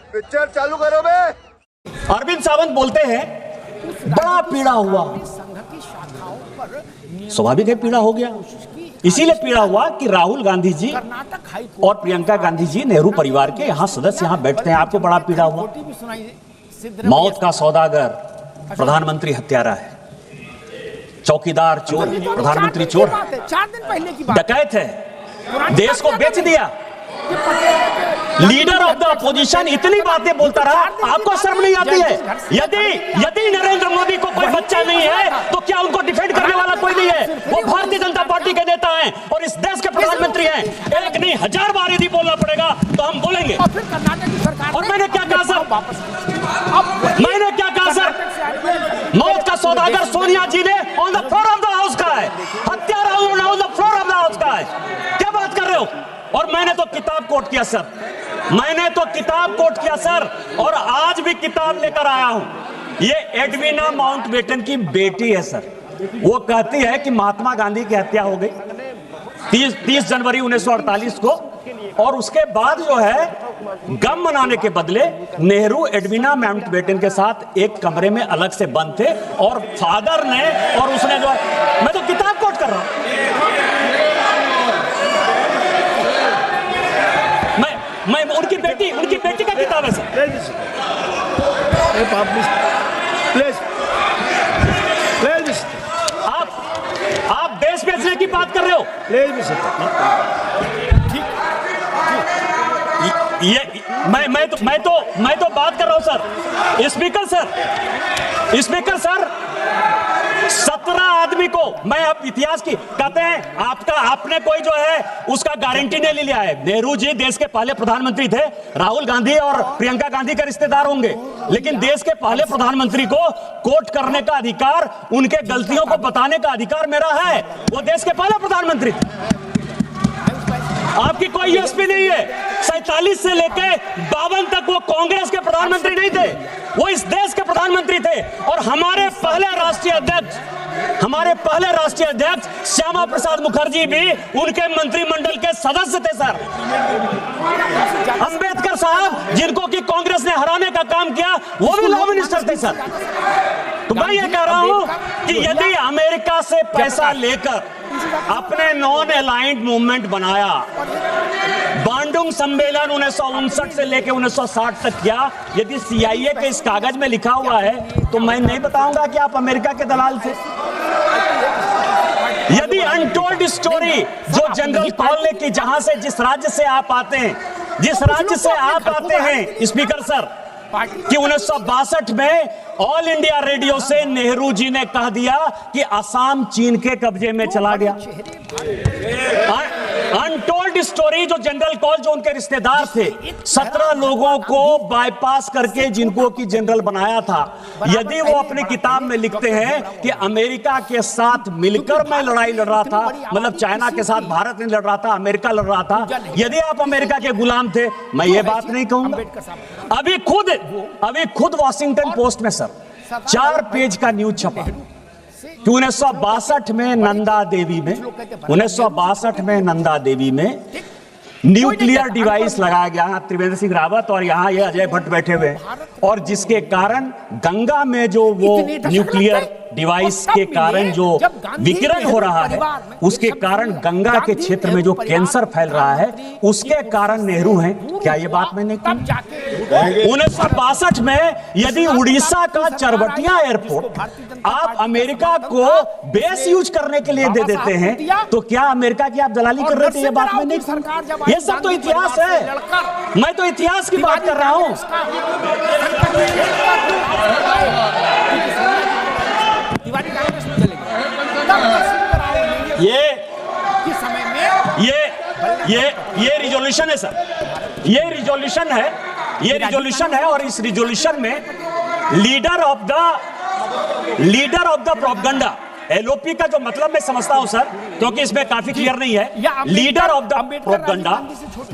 Picture चालू करो बे। अरविंद सावंत बोलते हैं बड़ा पीड़ा हुआ। स्वाभाविक है पीड़ा हो गया, इसीलिए पीड़ा हुआ कि राहुल गांधी जी और प्रियंका गांधी जी नेहरू परिवार के यहाँ सदस्य यहाँ बैठते हैं। आपको बड़ा पीड़ा हुआ। मौत का सौदागर प्रधानमंत्री हत्यारा है, चौकीदार चोर है, प्रधानमंत्री चोर है, 4 दिन पहले की बात, डकैत है, देश को बेच दिया। लीडर ऑफ द अपोजिशन इतनी बातें बोलता रहा, आपको शर्म नहीं आती है? यदि नरेंद्र मोदी को कोई बच्चा नहीं है तो क्या उनको डिफेंड करने वाला कोई नहीं है? वो भारतीय जनता पार्टी के नेता हैं और इस देश के प्रधानमंत्री हैं। एक नहीं 1000 बार यदि बोलना पड़ेगा तो हम बोलेंगे। और फिर कर्नाटक की सरकार, और मैंने क्या कहा सर? मैंने क्या कहा सर? मौत का सौदागर सोनिया जी ने on the floor of the house का है, हत्यारा on the floor of the house का है। क्या बात कर रहे हो? और मैंने तो किताब कोट किया सर, मैंने तो किताब कोट किया सर, और आज भी किताब लेकर आया हूं। ये एडविना माउंटबेटन की बेटी है सर। वो कहती है कि महात्मा गांधी की हत्या हो गई 30 जनवरी 1948 को, और उसके बाद जो है गम मनाने के बदले नेहरू एडविना माउंटबेटन के साथ एक कमरे में अलग से बंद थे, और फादर ने और उसने जो है, मैं तो किताब कोट कर रहा हूं। मैं उनकी बेटी का किताब है सर। आप देश बेचने की बात कर रहे हो? ये मैं तो बात कर रहा हूं सर। स्पीकर सर 17 आदमी को, मैं अब इतिहास की कहते हैं आपने कोई जो है उसका गारंटी नहीं लिया है। नेहरू जी देश के पहले प्रधानमंत्री थे, राहुल गांधी और प्रियंका गांधी के रिश्तेदार होंगे, लेकिन देश के पहले प्रधानमंत्री को कोट करने का अधिकार, उनके गलतियों को बताने का अधिकार मेरा है। वो देश के पहले प्रधानमंत्री थे। आपकी कोई यूएसपी नहीं है। 47 से लेके 52 तक वो कांग्रेस के प्रधानमंत्री नहीं थे, वो इस देश के प्रधानमंत्री थे। और हमारे पहले राष्ट्रीय अध्यक्ष श्यामा प्रसाद मुखर्जी भी उनके मंत्रिमंडल के सदस्य थे सर। अंबेडकर साहब जिनको कि कांग्रेस ने हराने का काम किया, वो भी लॉ मिनिस्टर थे सर। तो मैं ये कह रहा हूं कि यदि अमेरिका से पैसा लेकर अपने नॉन अलाइंड मूवमेंट बनाया, बांडुंग सम्मेलन 1959 से लेकर 1960 तक किया, यदि CIA के इस कागज में लिखा हुआ है तो मैं नहीं बताऊंगा कि आप अमेरिका के दलाल थे। यदि अनटोल्ड स्टोरी जो जनरल कॉल ने की, जहां से जिस राज्य से आप आते हैं स्पीकर सर, कि 1962 में ऑल इंडिया रेडियो से नेहरू जी ने कह दिया कि असम चीन के कब्जे में चला गया। अनटोल्ड स्टोरी जो जनरल कॉल, जो उनके रिश्तेदार थे, 17 लोगों को बाईपास करके जिनको कि जनरल बनाया था, यदि वो अपनी किताब में लिखते हैं कि अमेरिका के साथ मिलकर मैं लड़ाई लड़ रहा था, मतलब चाइना के साथ भारत नहीं लड़ रहा था, अमेरिका लड़ रहा था, यदि आप अमेरिका के गुलाम थे, मैं ये बात नहीं कहूंगा। अभी खुद वॉशिंगटन पोस्ट में सर 4 पेज का न्यूज छपा कि 1962 में नंदा देवी में न्यूक्लियर डिवाइस लगाया गया। त्रिवेंद्र सिंह रावत और यहाँ ये अजय भट्ट बैठे हुए, और जिसके कारण गंगा में जो वो न्यूक्लियर डिवाइस के कारण जो विकिरण हो रहा है, उसके कारण गंगा के क्षेत्र में जो कैंसर फैल रहा है, उसके कारण नेहरू हैं। क्या ये बात मैंने की? 1962 में यदि उड़ीसा का चरबटिया एयरपोर्ट आप अमेरिका को बेस यूज करने के लिए दे देते हैं, तो क्या अमेरिका की आप दलाली कर रहे थे? ये बात मैंने की। ये सब तो इतिहास है, मैं तो इतिहास की बात कर रहा हूं। ये रिजोल्यूशन है सर, ये रिजोल्यूशन है, और इस रिजोल्यूशन में leader of the propaganda, LOP का जो मतलब मैं समझता हूं सर, क्योंकि इसमें काफी क्लियर नहीं है। लीडर ऑफ द प्रोपगंडा,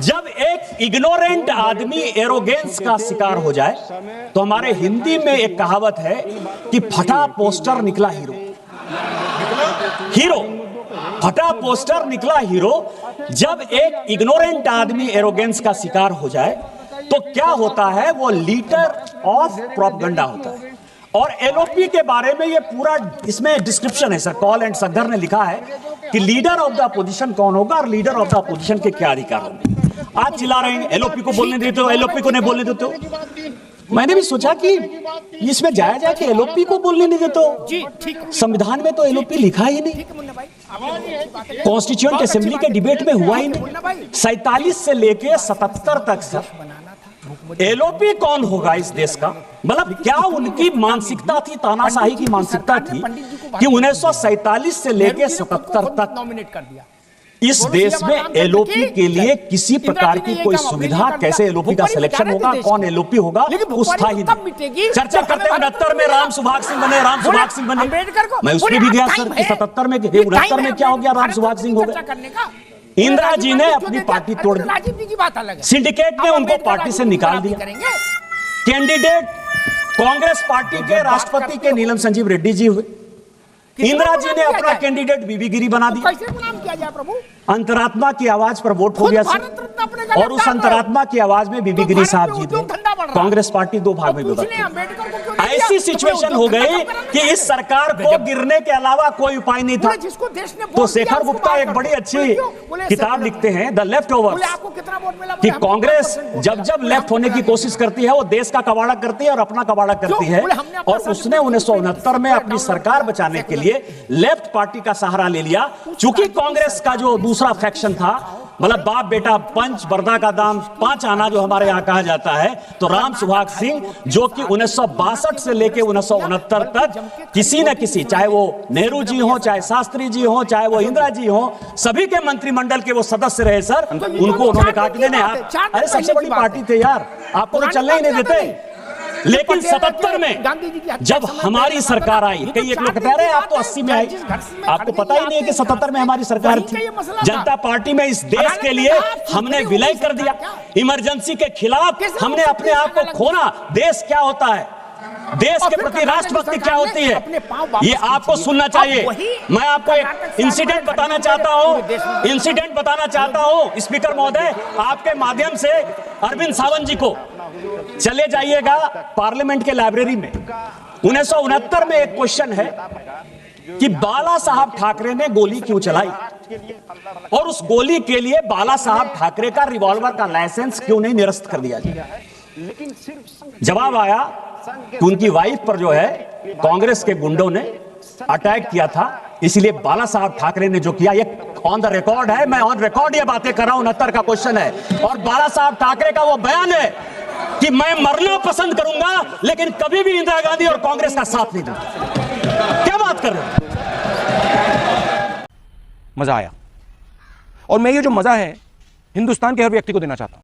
जब एक इग्नोरेंट आदमी एरोगेंस का शिकार हो जाए, तो हमारे हिंदी में एक कहावत है कि फटा पोस्टर निकला हीरो। फटा पोस्टर निकला हीरो। जब एक इग्नोरेंट आदमी एरोगेंस का शिकार हो जाए तो क्या होता है, वो लीडर ऑफ प्रोपेगेंडा होता है। और एलओपी के बारे में ये पूरा इसमें डिस्क्रिप्शन है सर, कॉल एंड सगर ने लिखा है कि लीडर ऑफ द अपोजिशन कौन होगा और लीडर ऑफ द अपोजिशन के क्या अधिकार होंगे। आज चिल्ला रहे हैं एलओपी को बोलने देते हो, एलओपी को नहीं बोलने देते हो। मैंने भी सोचा कि इसमें जाया जाए कि एलओपी को बोलने नहीं देते हो। जी ठीक, संविधान में तो एलओपी लिखा ही नहीं, कॉन्स्टिट्यूएंट असेंबली के डिबेट में हुआ ही नहीं। 47 से लेके 77 तक सर एलओपी कौन होगा इस देश का? मतलब क्या उनकी मानसिकता थी, तानाशाही की मानसिकता थी कि 1947 से लेके 77 तक नॉमिनेट कर दिया। इस देश में एलओपी के लिए किसी प्रकार की कोई सुविधा, कैसे एलओपी का सिलेक्शन होगा, कौन एलओपी होगा, उस था ही नहीं। चर्चा करते 69 में राम सुभाग सिंह बने, राम सुभाग सिंह बने, मैं उसमें भी गया सर कि 77 में 69 में क्या हो गया, राम सुभाग सिंह हो गए। इंदिरा जी ने अपनी पार्टी तोड़ दी, राजनीति की बात अलग है। सिंडिकेट ने उनको पार्टी से निकाल दिया। कैंडिडेट कांग्रेस पार्टी के राष्ट्रपति के नीलम संजीव रेड्डी जी हुए। इंदिरा जी ने अपना कैंडिडेट बीबी गिरी बना दिया। कैसे गुलाम किया जाए प्रभु? अंतरात्मा की आवाज पर वोट हो गया सर, और उस अंतरात्मा की आवाज में बीबी गिरी साहब जीत गए। कांग्रेस पार्टी 2 भाग में विभक्त। ऐसी सिचुएशन हो गई कि इस सरकार को गिरने के अलावा कोई उपाय नहीं था। तो शेखर गुप्ता एक बड़ी अच्छी किताब लिखते हैं, द लेफ्ट ओवर्स, कि कांग्रेस जब जब लेफ्ट होने की कोशिश करती है वो देश का कबाड़ा करती है और अपना कबाड़ा करती है। और उसने 1969 में अपनी सरकार बचाने के लिए लेफ्ट पार्टी का सहारा ले लिया। चूंकि कांग्रेस का जो दूसरा फैक्शन था, मतलब बाप बेटा पंच बरदा का दाम 5 आना जो हमारे यहां कहा जाता है, तो राम सुभाग सिंह जो कि 1962 से लेके 1969 तक किसी न किसी, चाहे वो नेहरू जी हो, चाहे शास्त्री जी हो, चाहे वो इंदिरा जी हो, सभी के मंत्रिमंडल के वो सदस्य रहे सर। उनको उन्होंने कहा कि नहीं आप, अरे सबसे बड़ी पार्टी थे यार, आपको तो चलने ही नहीं देते। लेकिन 77 में जब हमारी सरकार आई, कई एक लोग कह रहे हैं आप तो 80 में आई, आपको पता ही नहीं है कि 77 में हमारी सरकार थी। जनता पार्टी में इस देश के लिए हमने विलय कर दिया। इमरजेंसी के खिलाफ हमने अपने आप को खोना। देश क्या होता है, देश के प्रति राष्ट्रभक्ति क्या होती है, ये आपको सुनना चाहिए। मैं आपको एक इंसिडेंट बताना चाहता हूं स्पीकर महोदय, आपके माध्यम से अरविंद सावंत जी को चले जाइएगा पार्लियामेंट के लाइब्रेरी में। 1969 में एक क्वेश्चन है कि बाला साहब ठाकरे ने गोली क्यों चलाई और उस गोली के लिए बाला साहब ठाकरे का रिवॉल्वर का लाइसेंस क्यों नहीं निरस्त कर दिया जाए। जवाब आया कि उनकी वाइफ पर जो है कांग्रेस के गुंडों ने अटैक किया था, इसलिए बाला साहब ठाकरे ने जो किया, ये ऑन द रिकॉर्ड है, मैं ऑन रिकॉर्ड ये बातें कर रहा हूं। 69 का क्वेश्चन है और बाला साहब ठाकरे का वो बयान है कि मैं मरना पसंद करूंगा लेकिन कभी भी इंदिरा गांधी और कांग्रेस का साथ नहीं दूंगा। क्या बात कर रहे हैं? मजा आया, और मैं ये जो मजा है हिंदुस्तान के हर व्यक्ति को देना चाहता हूं।